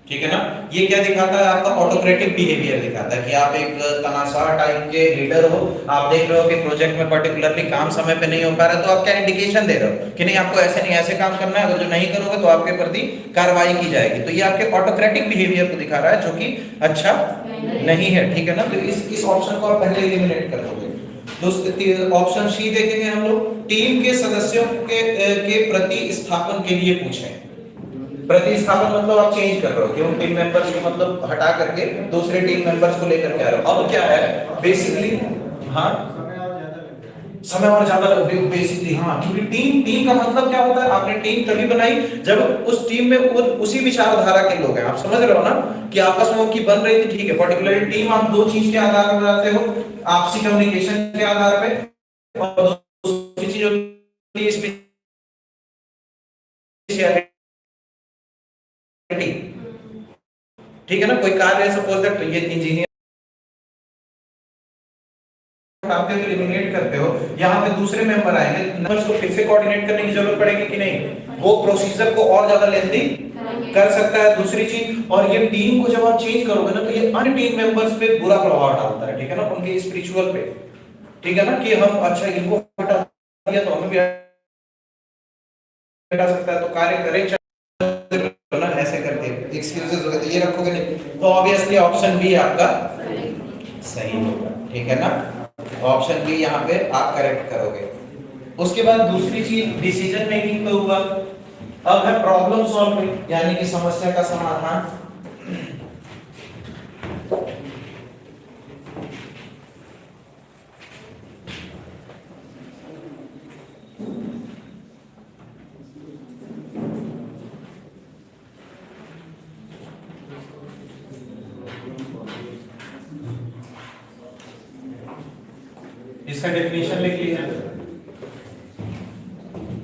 ठीक है ना। ये क्या दिखाता है, आपका ऑटोक्रेटिक बिहेवियर दिखाता है कि आप एक तनाशाह टाइप के लीडर हो। आप देख रहे हो कि प्रोजेक्ट में पर्टिकुलरली काम समय पे नहीं हो पा रहा है, तो आप क्या इंडिकेशन दे रहे हो कि नहीं आपको ऐसे नहीं ऐसे काम करना है, अगर जो नहीं करोगे तो आपके प्रति कार्रवाई की जाएगी। तो ये आपके ऑटोक्रेटिक बिहेवियर को दिखा रहा है, जो कि अच्छा नहीं है, ठीक है ना। तो इस ऑप्शन को आप पहले एलिमिनेट कर दोगे। ऑप्शन सी देखेंगे हम लोग, टीम के सदस्यों के प्रतिस्थापन के लिए पूछें। प्रतिस्थापन मतलब आप चेंज कर रहे हो कि उन टीम मेंबर्स को मतलब हटा करके दूसरे टीम मेंबर्स को लेकर के आ रहे हो। अब क्या है बेसिकली, हाँ समय और ज्यादा बेसिकली, हाँ, क्योंकि टीम का मतलब क्या होता है, आपने टीम तभी बनाई जब उस टीम में उसी विचारधारा के लोग हैं। आप समझ रहे हो ना कि आपस में उनकी बन रही थी, ठीक है। पर्टिकुलरली टीम आप दो चीज के आधार पर बनाते हो, आपसी कम्युनिकेशन के आधार पे, और दूसरी चीज होती है स्पेशलिटी, ठीक है ना। कोई कार्य है सपोज दैट, ये इंजीनियर आप एलिमिनेट करते हो, यहाँ पे दूसरे मेंबर आएंगे, नंबर्स को फिर से कोऑर्डिनेट करने की जरूरत पड़ेगी कि नहीं, वो प्रोसीजर को और ज्यादा लेंथी कर सकता है। दूसरी चीज, और ये टीम को जब आप चेंज करोगे ना, तो ये अन्य टीम मेंबर्स पे बुरा प्रभाव डालता है, ठीक है ना, उनके स्पिरिचुअल पे, ठीक है ना, कि हम अच्छा इनको हटा दिया तो हमें भी हटा सकता है, तो कार्य करें ना ऐसे करके एक्सक्यूजेस वगैरह ये रखोगे नहीं, तो ऑब्वियसली ऑप्शन बी आपका सही होगा, ठीक है ना। ऑप्शन बी यहाँ पे आप करेक्ट करोगे। उसके बाद दूसरी चीज डिसीजन मेकिंग पे हुआ। अब है प्रॉब्लम सॉल्विंग, यानी कि समस्या का समाधान। इसका डेफिनेशन लिख लीजिए,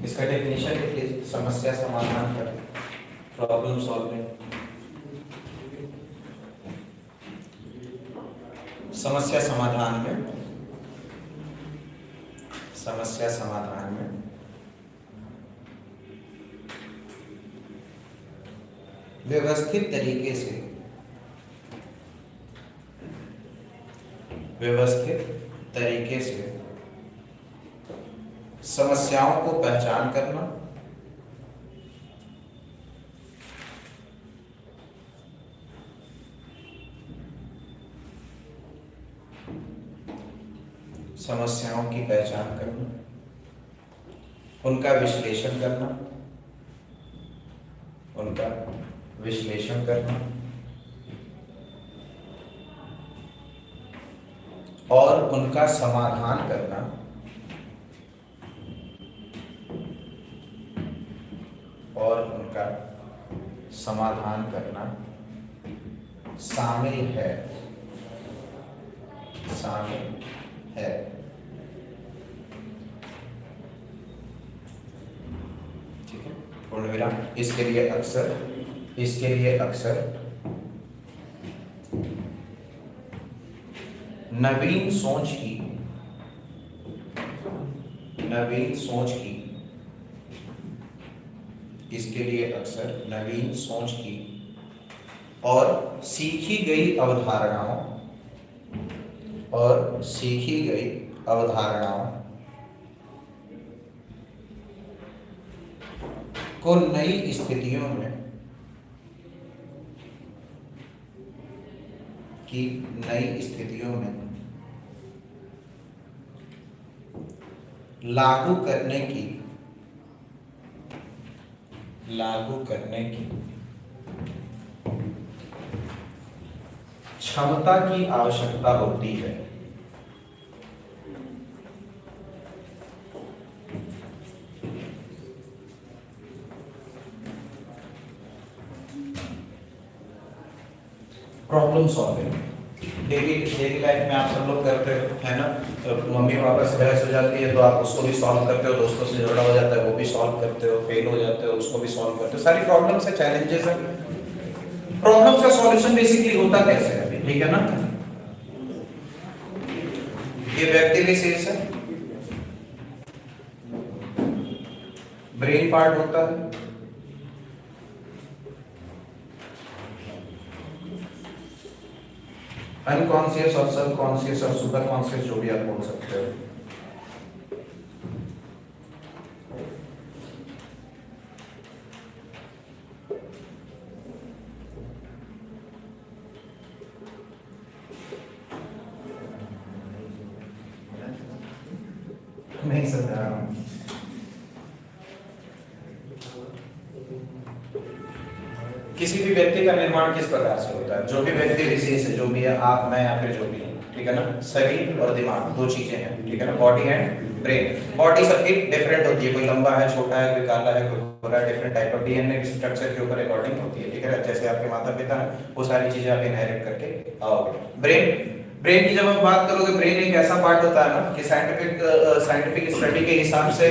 इसका डेफिनेशन लिख लीजिए, समस्या समाधान कर, प्रॉब्लम सॉल्विंग। समस्या समाधान में समस्या समाधान में व्यवस्थित तरीके से समस्याओं को पहचान करना, समस्याओं की पहचान करना, उनका विश्लेषण करना और उनका समाधान करना शामिल है। ठीक है, पूर्ण विराम। इसके लिए अक्सर नवीन सोच की और सीखी गई अवधारणाओं को नई स्थितियों में लागू करने की क्षमता की आवश्यकता होती है। प्रॉब्लम सॉल्विंग डेली लाइफ में आप सब लोग करते हो, है ना? तो मम्मी पापा से बहस हो जाती है तो आप उसको भी सॉल्व करते हो, दोस्तों से झगड़ा हो जाता है वो भी सॉल्व करते हो, फेल हो जाते हो उसको भी सॉल्व करते हो। सारी प्रॉब्लम्स है, चैलेंजेस है। प्रॉब्लम्स का सॉल्यूशन बेसिकली होता कैसे है? ठीक है ना, ये व्यक्ति विशेष है, ब्रेन पार्ट होता है, अनकॉन्शियस और सबकॉन्शियस और सुपर कॉन्शियस, जो भी आप बोल सकते हो। नहीं समझा रहा हूं। किसी भी व्यक्ति का निर्माण किस प्रकार से होता है? जो भी व्यक्ति विशेष है, जो भी है, आप, मैं या फिर जो भी है, ठीक है ना? शरीर और दिमाग दो चीजें हैं, ठीक है ना? Body and brain. बॉडी सबकी डिफरेंट होती है, कोई लंबा है, छोटा है, कोई काला है, कोई गोरा है, different type of DNA structure के ऊपर अकॉर्डिंग होती है, ठीक है? जैसे आपके माता पिता है, वो सारी चीजें आप इनहेरिट करके आओगे। ब्रेन की जब हम बात करोगे, ब्रेन एक ऐसा पार्ट होता है ना कि साइंटिफिक स्टडी के हिसाब से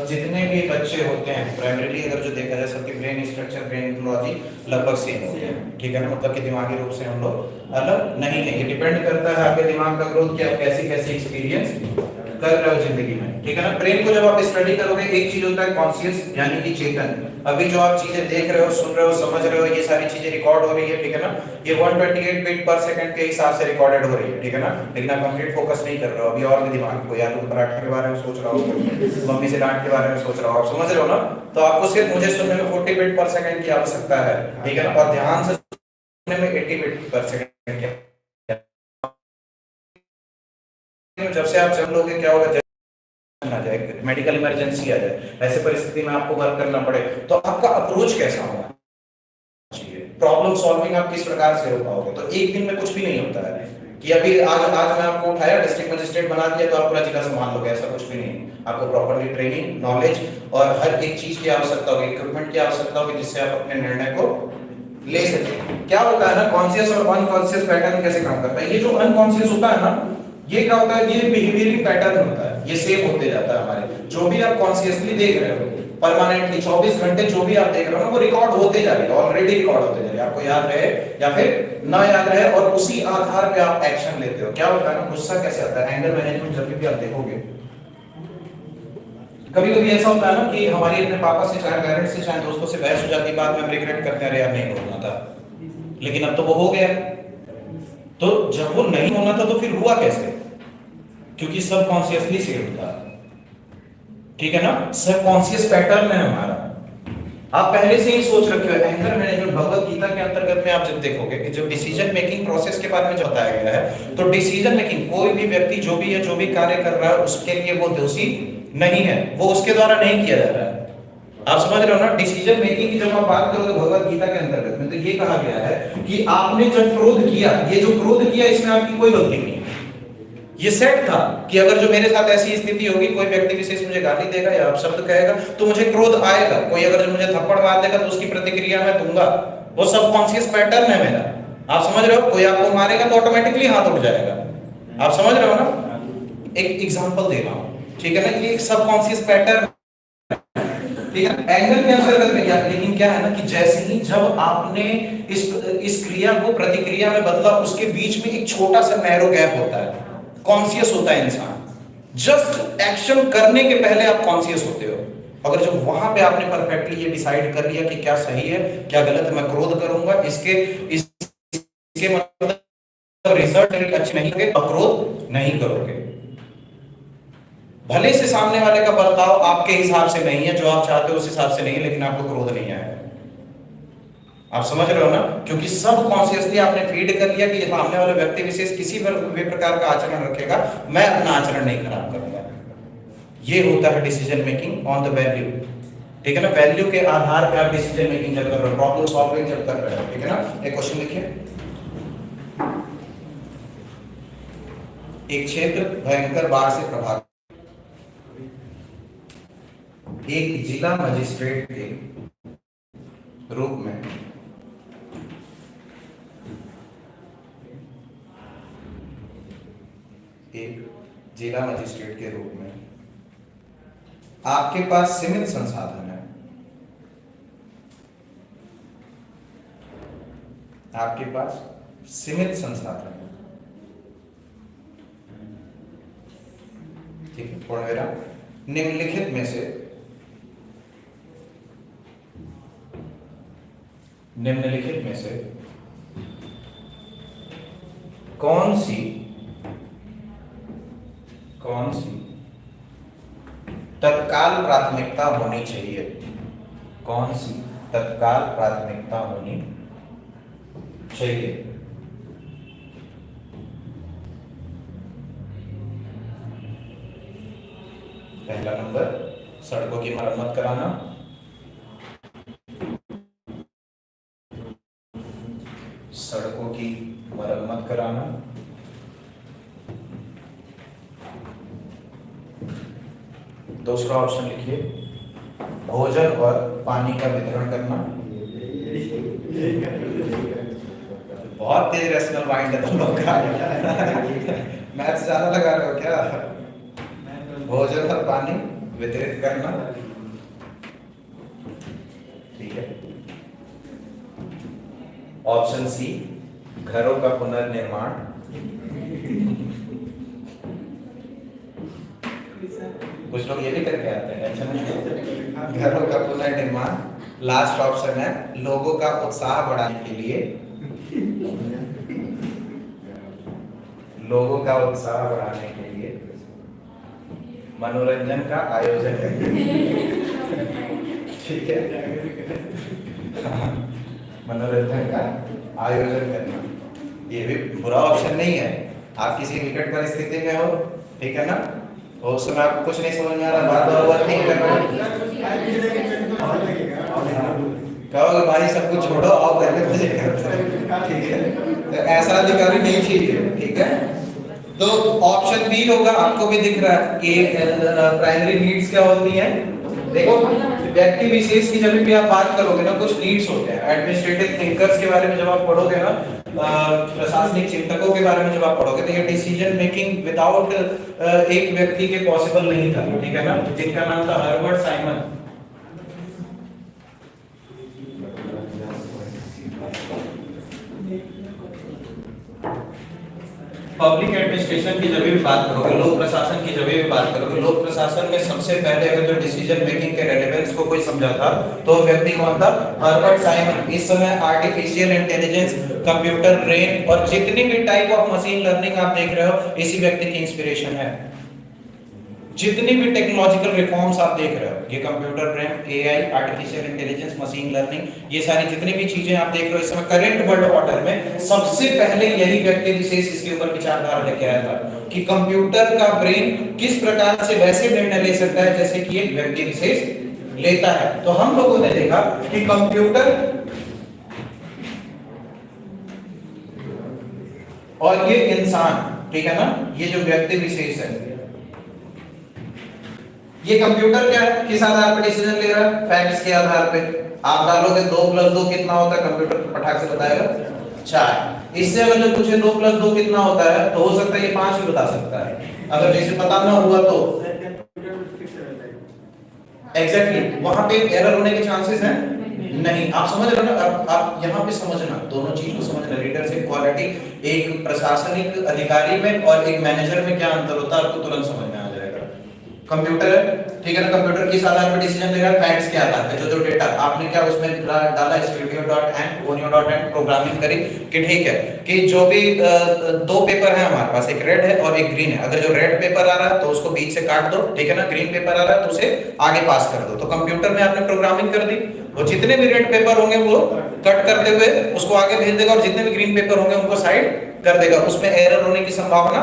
जितने भी बच्चे होते हैं प्राइमरीली अगर जो देखा जाए, सबके ब्रेन स्ट्रक्चर, ब्रेन इकोलॉजी लगभग सेम होते हैं, ठीक है ना? मतलब कि दिमागी रूप से हम लोग अलग नहीं है। ये डिपेंड करता है आपके दिमाग का ग्रोथ, कि आप कैसी एक्सपीरियंस कर रहे हो जिंदगी में, ठीक है ना? ब्रेन को जब आप स्टडी करोगे, एक चीज होता है कॉन्शियस यानी कि चेतन। अभी जो आप चीजें देख रहे हो, सुन रहे हो, समझ रहे हो, ये सारी चीजें रिकॉर्ड हो रही है, ठीक है ना? ये 128 बीट पर सेकंड के हिसाब से रिकॉर्डेड हो रही है, ठीक है ना? लेकिन आप कंप्लीट फोकस नहीं कर रहे हो। अभी और भी दिमाग को या तो पराठे के बारे में सोच रहा हो, मम्मी से डांट के बारे में सोच रहा हो, आप समझ रहे हो ना? तो आपको सिर्फ मुझे सुनने में 40 बीट पर सेकंड की आवश्यकता है, ठीक है ना? और ध्यान से सुनने में 80 बीट पर सेकंड की। जब से आप चल लोगे, क्या होगा? आ जाए, मेडिकल इमरजेंसी आ जाए, ऐसे परिस्थिति में आपको वर्क करना पड़े, तो आपका अप्रोच कैसा होगा चाहिए? प्रॉब्लम सॉल्विंग आप किस प्रकार से हो पाओगे? तो एक दिन में कुछ भी नहीं होता है कि अभी आज मैं आपको उठाया, डिस्ट्रिक्ट मजिस्ट्रेट बना दिया तो आप पूरा जिला संभाल लोगे, ऐसा कुछ भी नहीं। आपको प्रॉपर्ली ट्रेनिंग, नॉलेज और हर एक चीज की आवश्यकता होगी, इक्विपमेंट की आवश्यकता होगी, जिससे आप अपने निर्णय को ले सकें। क्या होता है ना, कॉन्शियस और अनकॉन्शियस पैटर्न कैसे काम करता है? ये जो अनकॉन्शियस होता है ना, ये क्या होता है? ये बिहेवियरिंग पैटर्न होता है, ये सेम होते जाता है हमारे। जो भी आप कॉन्शियसली देख रहे हो, परमानेंटली 24 घंटे जो भी आप देख रहे हो ना, वो रिकॉर्ड होते जा रही है, ऑलरेडी रिकॉर्ड होते जा रही है। आपको याद रहे या फिर ना याद रहे, और उसी आधार पे आप एक्शन लेते हो। क्या होता है ना, गुस्सा कैसे आता है? एंगर मैनेजमेंट जब भी आप देखोगे, कभी कभी ऐसा होता है ना कि हमारी अपने पापा से, चाहे पेरेंट्स से, चाहे दोस्तों से बहस हो जाती है, बाद में हम रिग्रेट करते हैं, अरे यार नहीं होना था, लेकिन अब तो वो हो गया। तो जब वो नहीं होना था तो फिर हुआ कैसे? क्योंकि सबकॉन्शियसली सेव्ड था, ठीक है ना, सबकॉन्शियस पैटर्न है हमारा। आप पहले से ही सोच रखे हो। एंगर मैनेजमेंट भगवत गीता के अंतर्गत में आप जब देखोगे कि जो डिसीजन मेकिंग प्रोसेस के बारे में जो बताया गया है, तो डिसीजन मेकिंग, कोई भी व्यक्ति जो भी है, जो भी कार्य कर रहा है, उसके लिए वो दोषी नहीं है, वो उसके द्वारा नहीं किया जा रहा है। आप समझ रहे हो ना? डिसीजन मेकिंग की जब आप बात करोगे भगवत गीता के अंतर्गत में, तो ये कहा गया है कि आपने जब क्रोध किया, ये जो क्रोध किया इसमें आपकी कोई गलती नहीं है। ये सेट था कि अगर जो मेरे साथ ऐसी स्थिति होगी, कोई व्यक्ति विशेष मुझे गाली देगा या अपशब्द कहेगा तो मुझे क्रोध आएगा, कोई अगर जो मुझे थप्पड़ मार देगा तो उसकी प्रतिक्रिया मैं दूंगा। वो सबकॉन्शियस पैटर्न है मेरा। आप समझ रहे हो? कोई आपको मारेगा तो ऑटोमेटिकली हाथ उठ जाएगा। आप समझ रहे हो ना? एक एग्जांपल दे रहा हूं, ठीक है ना? ये एक सबकॉन्शियस पैटर्न, ठीक है। एंगर के अंतर्गत में क्या, लेकिन क्या है ना कि जैसे ही जब आपने इस क्रिया को प्रतिक्रिया में बदला, उसके बीच में एक छोटा सा नैरो गैप होता है। कॉन्शियस होता है इंसान, जस्ट एक्शन करने के पहले आप कॉन्शियस होते हो। अगर जब वहां पे आपने परफेक्टली ये डिसाइड कर लिया कि क्या सही है क्या गलत है, मैं क्रोध करूंगा, इसके मतलब रिजल्ट अच्छे नहीं होंगे, और क्रोध नहीं करोगे। भले से सामने वाले का बर्ताव आपके हिसाब से नहीं है, जो आप चाहते हो उस हिसाब से नहीं है, लेकिन आपको क्रोध नहीं आएगा। आप समझ रहे हो ना? क्योंकि सब कॉन्शियसली आपने फीड कर लिया कि सामने वाला व्यक्ति विशेष किसी भी प्रकार का आचरण रखेगा, मैं अपना आचरण नहीं खराब करूंगा। ये होता है decision making on the value, ठीक है ना? वैल्यू के आधार पर आप डिसीजन मेकिंग जब कर रहे हो, प्रॉब्लम सॉल्विंग जब कर रहे हो, ठीक है ना? एक क्वेश्चन लिखिए। एक क्षेत्र भयंकर बाढ़ से प्रभावित, एक जिला मजिस्ट्रेट के रूप में आपके पास सीमित संसाधन है, आपके पास सीमित संसाधन है, ठीक है? और मेरा निम्नलिखित में से कौन सी तत्काल प्राथमिकता होनी चाहिए? कौन सी तत्काल प्राथमिकता होनी चाहिए? पहला नंबर, सड़कों की मरम्मत कराना। सड़कों की मरम्मत कराना। दूसरा ऑप्शन लिखिए, भोजन और पानी का वितरण करना। बहुत तेज रैशनल माइंड है तुम लोग का। मैथ्स ज्यादा लगा रहे हो क्या? भोजन और पानी वितरित करना, ठीक है। ऑप्शन सी, घरों का पुनर्निर्माण। कुछ लोग ये भी करके आते हैं, टेंशन नहीं। घरों का पुनर्निर्माण। लास्ट ऑप्शन है, लोगों का उत्साह बढ़ाने के लिए, लोगों का उत्साह बढ़ाने के लिए मनोरंजन का आयोजन करना, ठीक है। मनोरंजन का आयोजन करना, ये भी बुरा ऑप्शन नहीं है। आप किसी विकट परिस्थिति में हो, ठीक है ना, तो उस समय आपको कुछ नहीं समझ में आ रहा, बार बार नहीं करना, कहोगे भाई सब कुछ छोड़ो आओ पहले मजे करते हैं, ठीक है। तो ऐसा अधिकारी नहीं चाहिए, ठीक है। तो ऑप्शन बी होगा, आपको भी दिख रहा है कि प्राइमरी नीड्स क्या होती हैं। देखो, व्यक्ति विशेष की जब भी आप बात करोगे ना, कुछ नीड्स होते हैं। एडमिनिस्ट्रेटिव थिंकर्स के बारे में जब आप पढ़ोगे ना, प्रशासनिक चिंतकों के बारे में जब आप पढ़ोगे, तो ये डिसीजन मेकिंग विदाउट एक व्यक्ति के पॉसिबल नहीं था, ठीक है ना, जिनका नाम था हर्बर्ट साइमन। पब्लिक एडमिनिस्ट्रेशन की जब भी बात करोगे, लोक प्रशासन की जब भी बात करोगे, लोक प्रशासन में सबसे पहले अगर जो डिसीजन मेकिंग के रेलेवेंस को कोई समझा था तो व्यक्ति कौन था? Herbert Simon. इस समय आर्टिफिशियल इंटेलिजेंस, कंप्यूटर ब्रेन और जितनी भी टाइप ऑफ मशीन लर्निंग आप देख रहे हो, इसी व्यक्ति की इंस्पिरेशन है। जितनी भी टेक्नोलॉजिकल रिफॉर्म्स आप देख रहे हो, ये computer brain, AI, artificial intelligence, machine learning, ये सारी जितनी भी चीजें आप देख रहे हो इस समय करंट वर्ल्ड ऑर्डर में सबसे पहले यही व्यक्ति विशेष इसके ऊपर विचारधारा लेके आया था कि कंप्यूटर का ब्रेन किस प्रकार से वैसे निर्णय ले सकता है जैसे कि एक व्यक्ति विशेष लेता है। तो हम लोगों ने देखा कि कंप्यूटर और ये इंसान, ठीक है ना, ये जो व्यक्ति विशेष है, ये कंप्यूटर क्या है, किस आधार पर डिसीजन ले रहा है? फैक्ट्स के आधार पे। आप डालोगे 2 + 2 कितना होता है, कंप्यूटर पटाख से बताएगा 4। इससे अगर जो पूछे 2 + 2 कितना होता है तो हो सकता है ये 5 भी बता सकता है, अगर जैसे पता ना हुआ तो। एग्जैक्टली, वहां पे एरर होने के चांसेस हैं नहीं। आप समझ रहे हो ना? आप यहाँ पे समझना, दोनों चीज को समझना, लीडरशिप क्वालिटी, एक प्रशासनिक अधिकारी में और एक मैनेजर में क्या अंतर होता है, आपको तुरंत समझ में आ जाएगा। कंप्यूटर है, ठीक है ना, कंप्यूटर किस आधार पर डिसीजन ले रहा है? फैक्ट्स के आधार पे। जो डेटा आपने क्या उसमें डाला, studio.and onio.and प्रोग्रामिंग करी कि ठीक है कि जो भी 2 पेपर है हमारे पास, एक रेड है और एक ग्रीन है, अगर जो रेड पेपर आ रहा है तो उसको बीच से काट दो, ठीक है ना, ग्रीन पेपर आ रहा है तो उसे आगे पास कर दो। तो कंप्यूटर में आपने प्रोग्रामिंग कर दी, वो जितने भी रेड पेपर होंगे वो कट करते हुए उसको आगे भेज देगा और जितने भी ग्रीन पेपर होंगे उनको साइड कर देगा, उसमें एरर होने की संभावना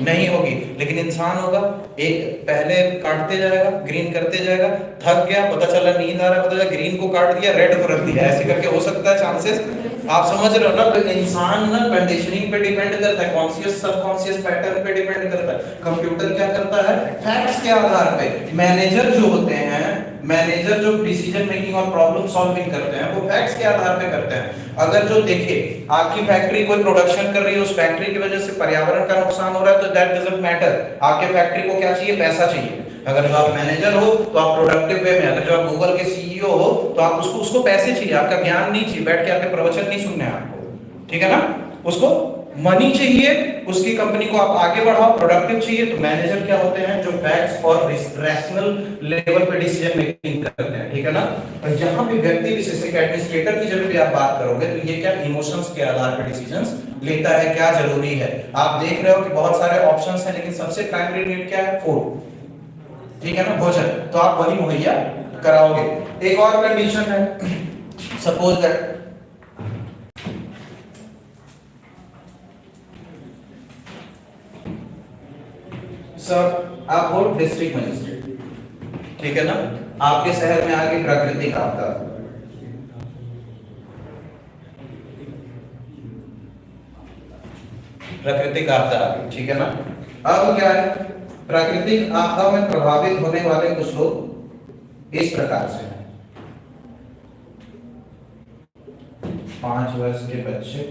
नहीं होगी। लेकिन इंसान होगा, एक पहले काटते जाएगा, ग्रीन करते जाएगा, थक गया, पता चला नींद आ रहा है, पता चला ग्रीन को काट दिया, रेड को रख दिया, ऐसे करके हो सकता है चांसेस। आप समझ रहे हो ना? तो इंसान ना कंडीशनिंग पे डिपेंड करता है, कॉन्शियस सबकॉन्शियस पैटर्न पे डिपेंड करता है। कंप्यूटर क्या करता है? फैक्ट्स के आधार पे। मैनेजर जो होते हैं, मैनेजर जो डिसीजन मेकिंग और प्रॉब्लम सॉल्विंग करते हैं वो फैक्ट्स के आधार पे करते हैं। अगर जो देखे आपकी फैक्ट्री कोई प्रोडक्शन कर रही है, उस फैक्ट्री की वजह से पर्यावरण का नुकसान हो रहा है तो दैट डजंट मैटर, आपके फैक्ट्री को क्या चाहिए? पैसा चाहिए। अगर जो आप मैनेजर हो तो आप प्रोडक्टिव वे में, अगर जो आप गूगल के सीईओ हो तो आप उसको पैसे चाहिए, आपका ज्ञान नहीं चाहिए, बैठ के आपके प्रवचन नहीं सुनने हैं आपको, ठीक है ना, उसको मनी चाहिए, उसकी कंपनी को आप आगे बढ़ाओ, प्रोडक्टिव चाहिए। तो मैनेजर क्या होते हैं? जो फैक्ट्स और रैशनल लेवल पे डिसीजन मेकिंग करते हैं, ठीक है ना। और यहाँ पे व्यक्ति विशेष एडमिनिस्ट्रेटर की जब भी आप बात करोगे तो ये क्या इमोशंस के आधार पर डिसीजंस लेता है, क्या जरूरी है। आप देख रहे हो कि बहुत सारे ऑप्शंस हैं लेकिन सबसे प्राइमरी नीड क्या है? फूड, ठीक है ना, भोजन, तो आप वही मुहैया कराओगे। एक और कंडीशन है, सपोज दैट सर आप हो डिस्ट्रिक्ट मजिस्ट्रेट, ठीक है ना, आपके शहर में आगे प्राकृतिक आपदा, प्राकृतिक आपदा आ गई, ठीक है ना। अब क्या है? प्राकृतिक आपदा में प्रभावित होने वाले कुछ लोग इस प्रकार से हैं। 5 वर्ष के बच्चे,